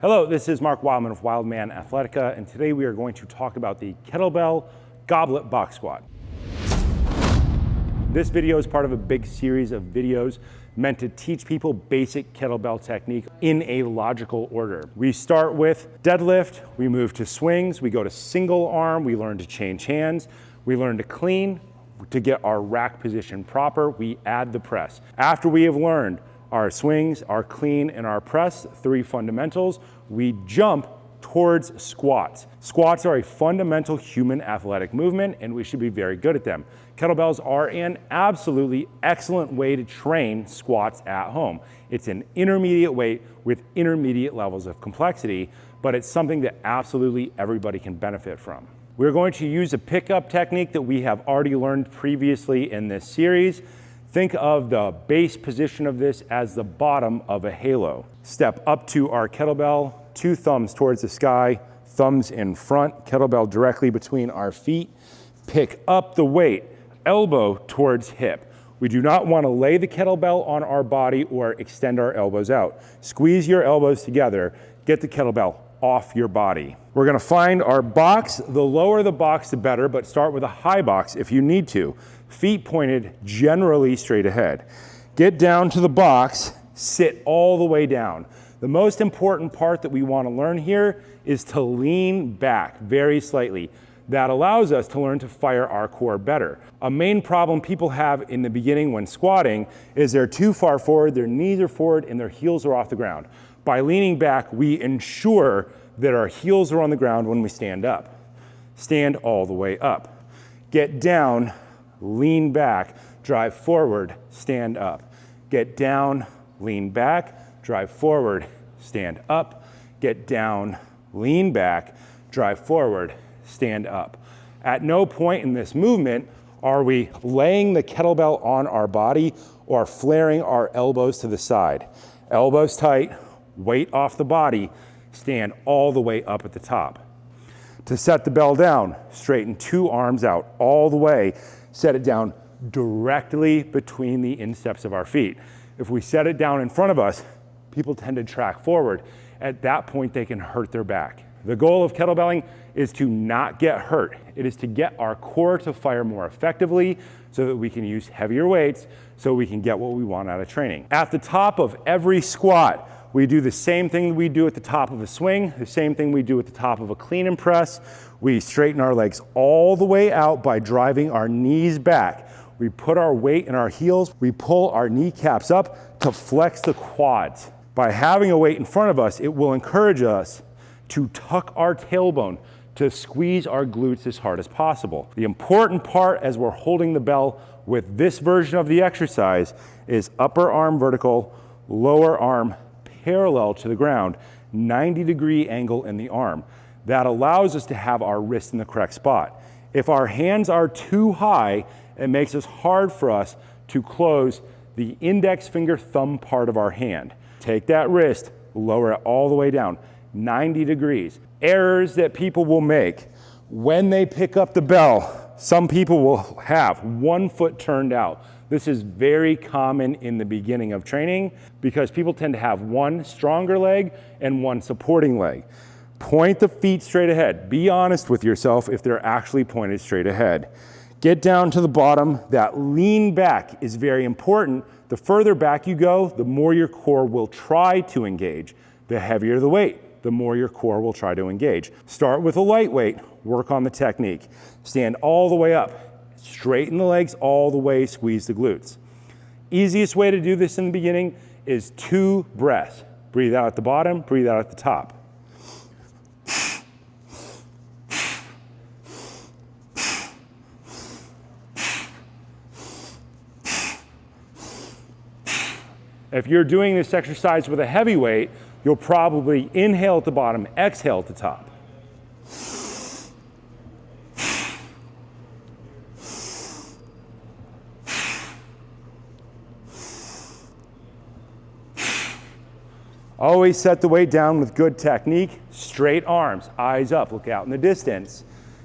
Hello, this is Mark Wildman of Wildman Athletica, and today we are going to talk about the Kettlebell Goblet Box Squat. This video is part of a big series of videos meant to teach people basic kettlebell technique in a logical order. We start with deadlift, we move to swings, we go to single arm, we learn to change hands, we learn to clean. To get our rack position proper, we add the press. After we have learned our swings, our clean, and our press, three fundamentals, we jump towards squats. Squats are a fundamental human athletic movement, and we should be very good at them. Kettlebells are an absolutely excellent way to train squats at home. It's an intermediate weight with intermediate levels of complexity, but it's something that absolutely everybody can benefit from. We're going to use a pickup technique that we have already learned previously in this series. Think of the base position of this as the bottom of a halo. Step up to our kettlebell, two thumbs towards the sky, thumbs in front, kettlebell directly between our feet. Pick up the weight, elbow towards hip. We do not want to lay the kettlebell on our body or extend our elbows out. Squeeze your elbows together, get the kettlebell off your body. We're gonna find our box. The lower the box, the better, but start with a high box if you need to. Feet pointed generally straight ahead. Get down to the box, sit all the way down. The most important part that we want to learn here is to lean back very slightly. That allows us to learn to fire our core better. A main problem people have in the beginning when squatting is they're too far forward, their knees are forward, and their heels are off the ground. By leaning back, we ensure that our heels are on the ground when we stand up. Stand all the way up. Get down, lean back, drive forward, stand up. Get down, lean back, drive forward, stand up. Get down, lean back, drive forward, stand up. At no point in this movement are we laying the kettlebell on our body or flaring our elbows to the side. Elbows tight, weight off the body, stand all the way up at the top. To set the bell down, straighten two arms out all the way, set it down directly between the insteps of our feet. If we set it down in front of us, people tend to track forward. At that point, they can hurt their back. The goal of kettlebelling is to not get hurt. It is to get our core to fire more effectively so that we can use heavier weights so we can get what we want out of training. At the top of every squat, we do the same thing we do at the top of a swing, the same thing we do at the top of a clean and press. We straighten our legs all the way out by driving our knees back. We put our weight in our heels. We pull our kneecaps up to flex the quads. By having a weight in front of us, it will encourage us to tuck our tailbone, to squeeze our glutes as hard as possible. The important part as we're holding the bell with this version of the exercise is upper arm vertical, lower arm parallel to the ground, 90-degree angle in the arm. That allows us to have our wrist in the correct spot. If our hands are too high, it makes it hard for us to close the index finger thumb part of our hand. Take that wrist, lower it all the way down, 90 degrees. Errors that people will make when they pick up the bell, some people will have one foot turned out. This is very common in the beginning of training because people tend to have one stronger leg and one supporting leg. Point the feet straight ahead. Be honest with yourself if they're actually pointed straight ahead. Get down to the bottom. That lean back is very important. The further back you go, the more your core will try to engage. The heavier the weight, the more your core will try to engage. Start with a light weight, work on the technique. Stand all the way up. Straighten the legs all the way, squeeze the glutes. Easiest way to do this in the beginning is 2 breaths. Breathe out at the bottom, breathe out at the top. If you're doing this exercise with a heavy weight, you'll probably inhale at the bottom, exhale at the top. Always set the weight down with good technique, straight arms, eyes up, look out in the distance.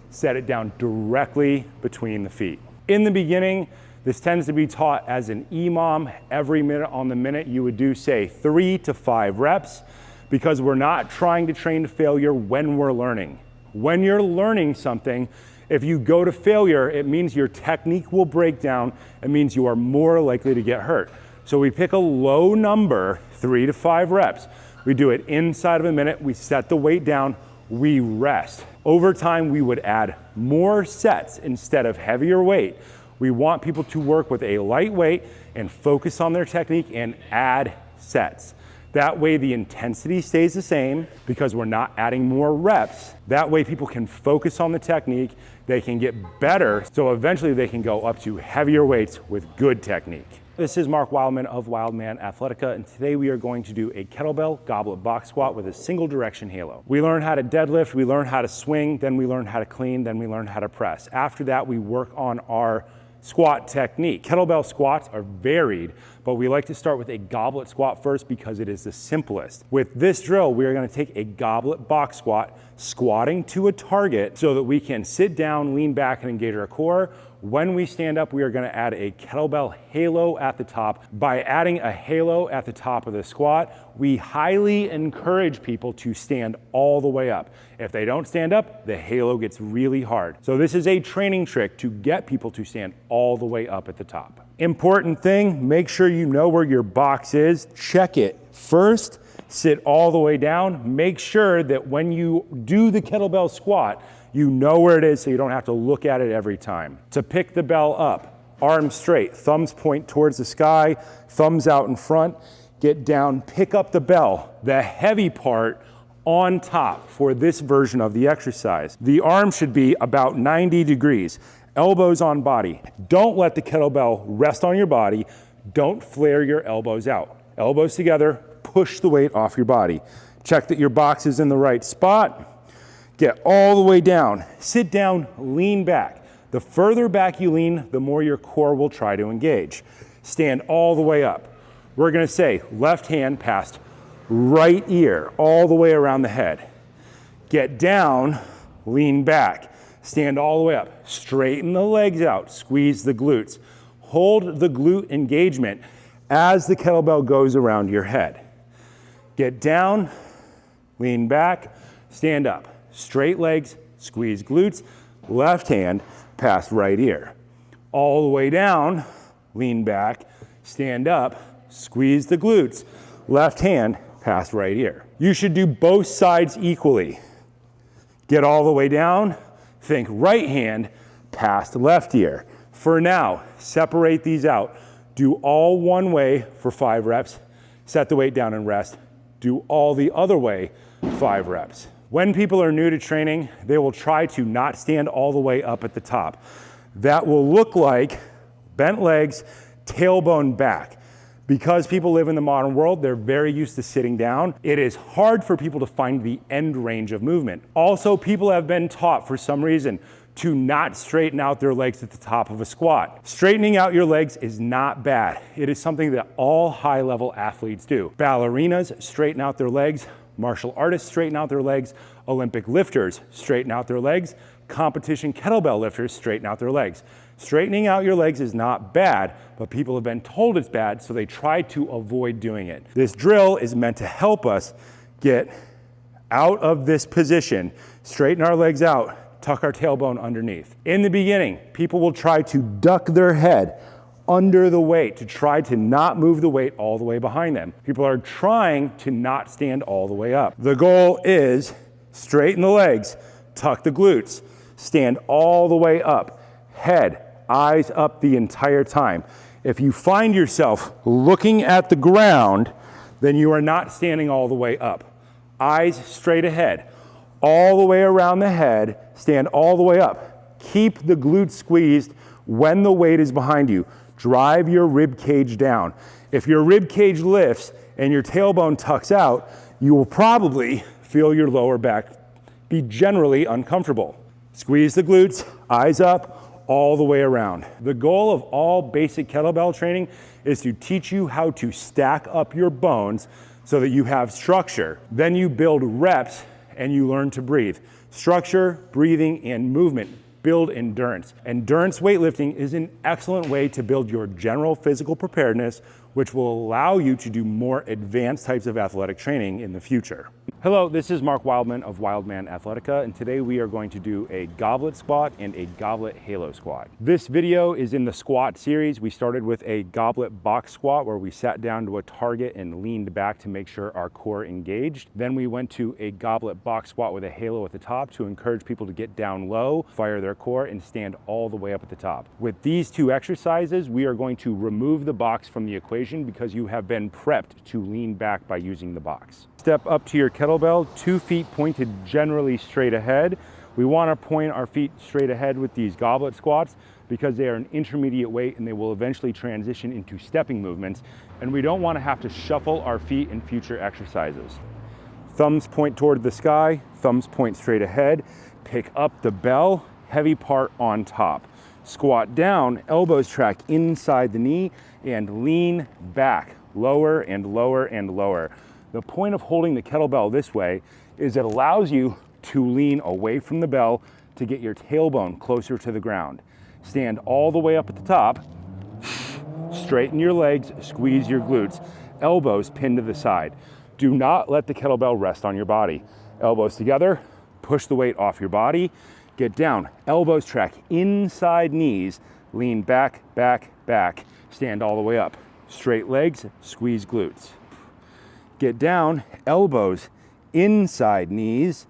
Set it down directly between the feet. In the beginning, this tends to be taught as an EMOM. Every minute on the minute, you would do, say, 3 to 5 reps. because we're not trying to train to failure when we're learning. When you're learning something, if you go to failure, it means your technique will break down. It means you are more likely to get hurt. So we pick a low number, 3 to 5 reps. We do it inside of a minute. We set the weight down. We rest. Over time, we would add more sets instead of heavier weight. We want people to work with a light weight and focus on their technique and add sets. That way the intensity stays the same because we're not adding more reps. That way people can focus on the technique, they can get better, so eventually they can go up to heavier weights with good technique. This is Mark Wildman of Wildman Athletica, and today we are going to do a kettlebell goblet box squat with a single direction halo. We learn how to deadlift, we learn how to swing, then we learn how to clean, then we learn how to press. After that, we work on our squat technique. Kettlebell squats are varied, but we like to start with a goblet squat first because it is the simplest. With this drill, we are going to take a goblet box squat, squatting to a target so that we can sit down, lean back, and engage our core. When we stand up, we are going to add a kettlebell halo at the top. By adding a halo at the top of the squat, we highly encourage people to stand all the way up. If they don't stand up, the halo gets really hard. So this is a training trick to get people to stand all the way up at the top. Important thing, make sure you know where your box is. Check it first, sit all the way down. Make sure that when you do the kettlebell squat, you know where it is so you don't have to look at it every time. To pick the bell up, arms straight, thumbs point towards the sky, thumbs out in front, get down, pick up the bell, the heavy part on top for this version of the exercise. The arm should be about 90 degrees, elbows on body. Don't let the kettlebell rest on your body. Don't flare your elbows out. Elbows together, push the weight off your body. Check that your box is in the right spot. Get all the way down, sit down, lean back. The further back you lean, the more your core will try to engage. Stand all the way up. We're gonna say left hand past right ear, all the way around the head. Get down, lean back. Stand all the way up. Straighten the legs out, squeeze the glutes. Hold the glute engagement as the kettlebell goes around your head. Get down, lean back, stand up. Straight legs, squeeze glutes, left hand past right ear. All the way down, lean back, stand up, squeeze the glutes, left hand past right ear. You should do both sides equally. Get all the way down, think right hand past left ear. For now, separate these out. Do all one way for 5 reps, set the weight down and rest. Do all the other way, 5 reps. When people are new to training, they will try to not stand all the way up at the top. That will look like bent legs, tailbone back. Because people live in the modern world, they're very used to sitting down. It is hard for people to find the end range of movement. Also, people have been taught for some reason to not straighten out their legs at the top of a squat. Straightening out your legs is not bad. It is something that all high-level athletes do. Ballerinas straighten out their legs. Martial artists straighten out their legs, Olympic lifters straighten out their legs, competition kettlebell lifters straighten out their legs. Straightening out your legs is not bad, but people have been told it's bad, so they try to avoid doing it. This drill is meant to help us get out of this position, straighten our legs out, tuck our tailbone underneath. In the beginning, people will try to duck their head under the weight to try to not move the weight all the way behind them. People are trying to not stand all the way up. The goal is straighten the legs, tuck the glutes, stand all the way up, head, eyes up the entire time. If you find yourself looking at the ground, then you are not standing all the way up. Eyes straight ahead, all the way around the head, stand all the way up. Keep the glutes squeezed when the weight is behind you. Drive your rib cage down. If your rib cage lifts and your tailbone tucks out, you will probably feel your lower back be generally uncomfortable. Squeeze the glutes, eyes up, all the way around. The goal of all basic kettlebell training is to teach you how to stack up your bones so that you have structure. Then you build reps and you learn to breathe. Structure, breathing, and movement build endurance. Endurance weightlifting is an excellent way to build your general physical preparedness which will allow you to do more advanced types of athletic training in the future. Hello, this is Mark Wildman of Wildman Athletica, and today we are going to do a goblet squat and a goblet halo squat. This video is in the squat series. We started with a goblet box squat where we sat down to a target and leaned back to make sure our core engaged. Then we went to a goblet box squat with a halo at the top to encourage people to get down low, fire their core, and stand all the way up at the top. With these two exercises, we are going to remove the box from the equation because you have been prepped to lean back by using the box. Step up to your kettlebell, 2 feet pointed generally straight ahead. We want to point our feet straight ahead with these goblet squats because they are an intermediate weight and they will eventually transition into stepping movements, and we don't want to have to shuffle our feet in future exercises. Thumbs point toward the sky, thumbs point straight ahead. Pick up the bell, heavy part on top. Squat down, elbows track inside the knee, and lean back, lower and lower and lower. The point of holding the kettlebell this way is it allows you to lean away from the bell to get your tailbone closer to the ground. Stand all the way up at the top, straighten your legs, squeeze your glutes, elbows pinned to the side. Do not let the kettlebell rest on your body. Elbows together, push the weight off your body, get down, elbows track inside knees, lean back, back, back, stand all the way up. Straight legs, squeeze glutes. Get down, elbows inside knees,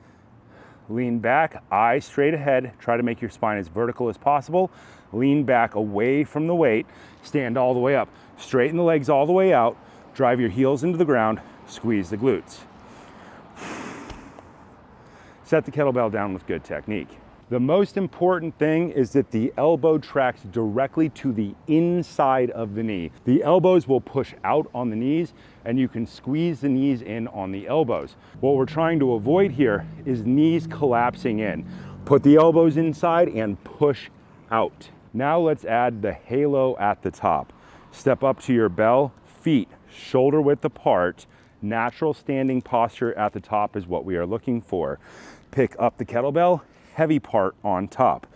lean back, eyes straight ahead. Try to make your spine as vertical as possible. Lean back away from the weight, stand all the way up. Straighten the legs all the way out, drive your heels into the ground, squeeze the glutes. Set the kettlebell down with good technique. The most important thing is that the elbow tracks directly to the inside of the knee. The elbows will push out on the knees and you can squeeze the knees in on the elbows. What we're trying to avoid here is knees collapsing in. Put the elbows inside and push out. Now let's add the halo at the top. Step up to your bell, feet shoulder width apart. Natural standing posture at the top is what we are looking for. Pick up the kettlebell, heavy part on top.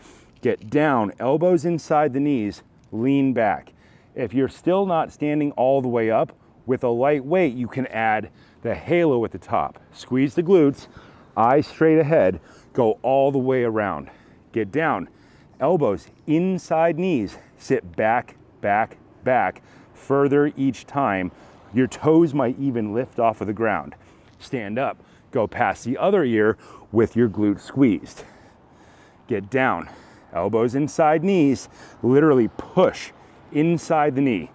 Get down, elbows inside the knees, lean back. If you're still not standing all the way up, with a light weight, you can add the halo at the top. Squeeze the glutes, eyes straight ahead, go all the way around. Get down, elbows inside knees, sit back, back, back, further each time. Your toes might even lift off of the ground. Stand up, go past the other ear with your glutes squeezed. Get down, elbows inside knees, literally push inside the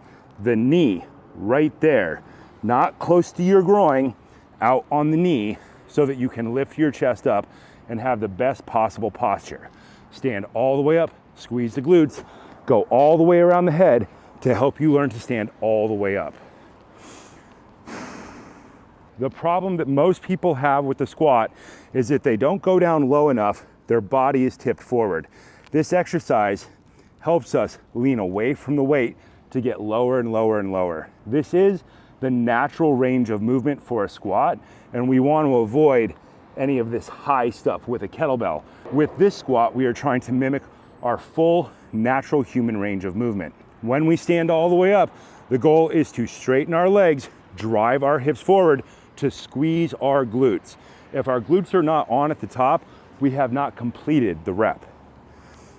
knee right there, not close to your groin, out on the knee so that you can lift your chest up and have the best possible posture. Stand all the way up, squeeze the glutes, go all the way around the head to help you learn to stand all the way up. The problem that most people have with the squat is that they don't go down low enough, their body is tipped forward. This exercise helps us lean away from the weight to get lower and lower and lower. This is the natural range of movement for a squat, and we want to avoid any of this high stuff with a kettlebell. With this squat, we are trying to mimic our full natural human range of movement. When we stand all the way up, the goal is to straighten our legs, drive our hips forward to squeeze our glutes. If our glutes are not on at the top, we have not completed the rep.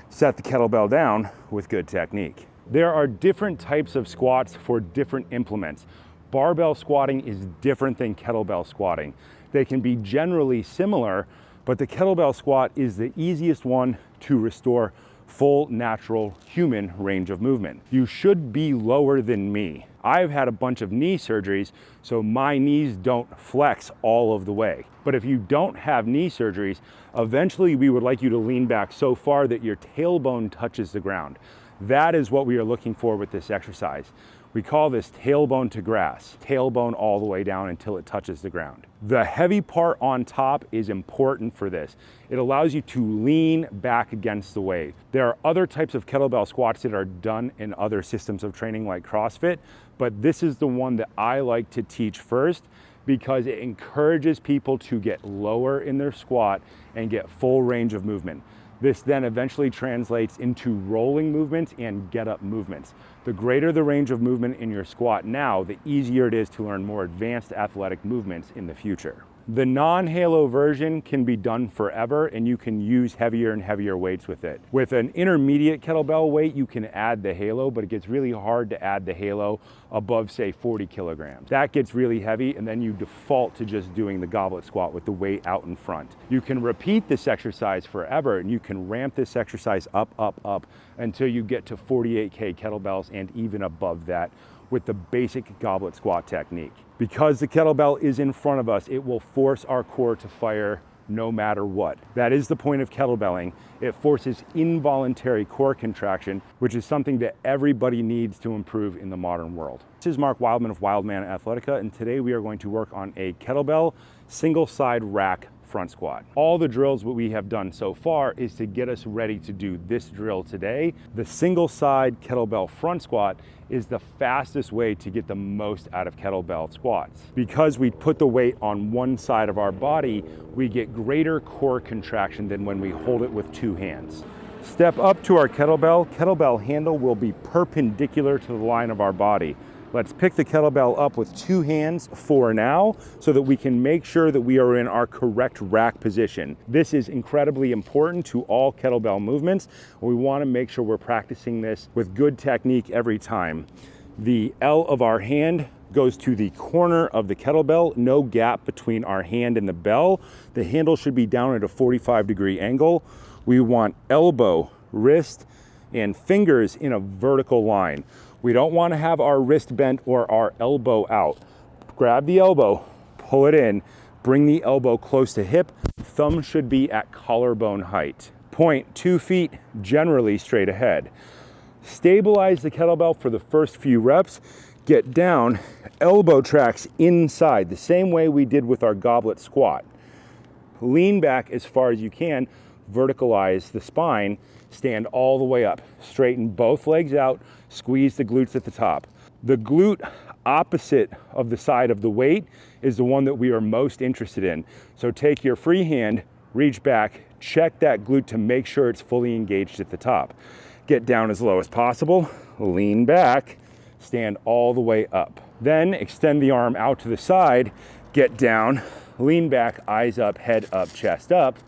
Set the kettlebell down with good technique. There are different types of squats for different implements. Barbell squatting is different than kettlebell squatting. They can be generally similar, but the kettlebell squat is the easiest one to restore full natural human range of movement. You should be lower than me. I've had a bunch of knee surgeries, so my knees don't flex all of the way. But if you don't have knee surgeries, eventually we would like you to lean back so far that your tailbone touches the ground. That is what we are looking for with this exercise. We call this tailbone to grass, tailbone all the way down until it touches the ground. The heavy part on top is important for this. It allows you to lean back against the weight. There are other types of kettlebell squats that are done in other systems of training like CrossFit, but this is the one that I like to teach first because it encourages people to get lower in their squat and get full range of movement. This then eventually translates into rolling movements and get-up movements. The greater the range of movement in your squat now, the easier it is to learn more advanced athletic movements in the future. The non-halo version can be done forever, and you can use heavier and heavier weights with it. With an intermediate kettlebell weight, you can add the halo, but it gets really hard to add the halo above, say, 40 kilograms. That gets really heavy, and then you default to just doing the goblet squat with the weight out in front. You can repeat this exercise forever, and you can ramp this exercise up until you get to 48K kettlebells and even above that with the basic goblet squat technique. Because the kettlebell is in front of us, it will force our core to fire no matter what. That is the point of kettlebelling. It forces involuntary core contraction, which is something that everybody needs to improve in the modern world. This is Mark Wildman of Wildman Athletica, and today we are going to work on a kettlebell single side rack front squat. All the drills that we have done so far is to get us ready to do this drill today. The single side kettlebell front squat is the fastest way to get the most out of kettlebell squats. Because we put the weight on one side of our body, we get greater core contraction than when we hold it with two hands. Step up to our kettlebell. Kettlebell handle will be perpendicular to the line of our body. Let's pick the kettlebell up with two hands for now so that we can make sure that we are in our correct rack position. This is incredibly important to all kettlebell movements. We want to make sure we're practicing this with good technique every time. The L of our hand goes to the corner of the kettlebell, no gap between our hand and the bell. The handle should be down at a 45-degree angle. We want elbow, wrist, and fingers in a vertical line. We don't want to have our wrist bent or our elbow out. Grab the elbow, pull it in, bring the elbow close to hip. Thumb should be at collarbone height. Point 2 feet generally straight ahead. Stabilize the kettlebell for the first few reps. Get down, elbow tracks inside, the same way we did with our goblet squat. Lean back as far as you can, verticalize the spine, stand all the way up. Straighten both legs out, squeeze the glutes at the top. The glute opposite of the side of the weight is the one that we are most interested in. So take your free hand, reach back, check that glute to make sure it's fully engaged at the top. Get down as low as possible, lean back, stand all the way up. Then extend the arm out to the side, get down, lean back, eyes up, head up, chest up,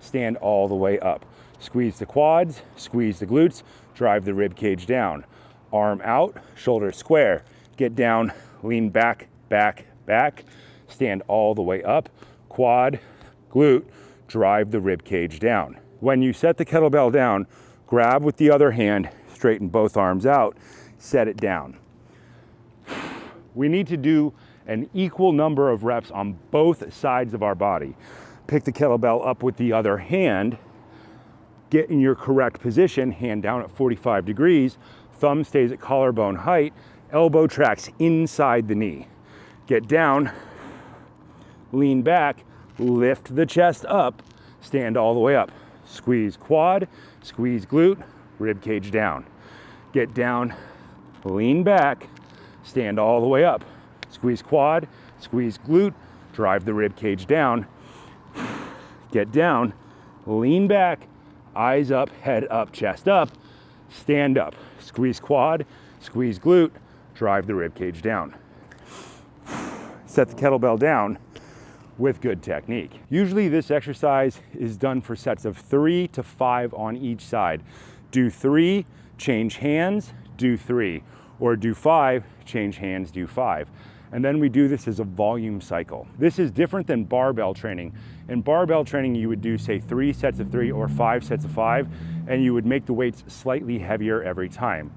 stand all the way up. Squeeze the quads, squeeze the glutes, drive the rib cage down. Arm out, shoulders square. Get down, lean back, back, back. Stand all the way up. Quad, glute, drive the rib cage down. When you set the kettlebell down, grab with the other hand, straighten both arms out, set it down. We need to do an equal number of reps on both sides of our body. Pick the kettlebell up with the other hand, get in your correct position, hand down at 45 degrees, thumb stays at collarbone height, elbow tracks inside the knee. Get down, lean back, lift the chest up, stand all the way up. Squeeze quad, squeeze glute, rib cage down. Get down, lean back, stand all the way up. Squeeze quad, squeeze glute, drive the rib cage down. Get down, lean back, eyes up, head up, chest up, stand up. Squeeze quad, squeeze glute, drive the rib cage down. Set the kettlebell down with good technique. Usually this exercise is done for sets of 3 to 5 on each side. Do 3, change hands, do 3. Or do 5, change hands, do 5. And then we do this as a volume cycle. This is different than barbell training. In barbell training, you would do, say, 3 sets of 3 or 5 sets of 5, and you would make the weights slightly heavier every time.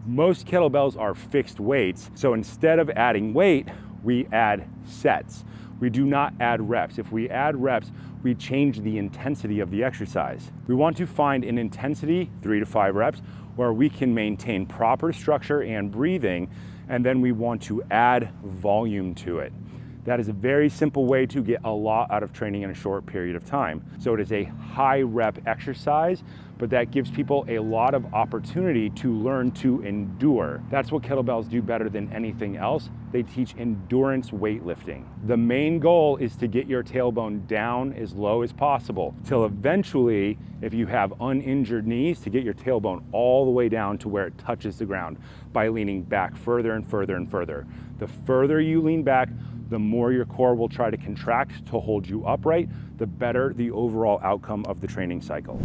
Most kettlebells are fixed weights, so instead of adding weight, we add sets. We do not add reps. If we add reps, we change the intensity of the exercise. We want to find an intensity, 3 to 5 reps, where we can maintain proper structure and breathing, and then we want to add volume to it. That is a very simple way to get a lot out of training in a short period of time. So it is a high rep exercise, but that gives people a lot of opportunity to learn to endure. That's what kettlebells do better than anything else. They teach endurance weightlifting. The main goal is to get your tailbone down as low as possible, till eventually, if you have uninjured knees, to get your tailbone all the way down to where it touches the ground by leaning back further and further and further. The further you lean back, the more your core will try to contract to hold you upright, the better the overall outcome of the training cycle.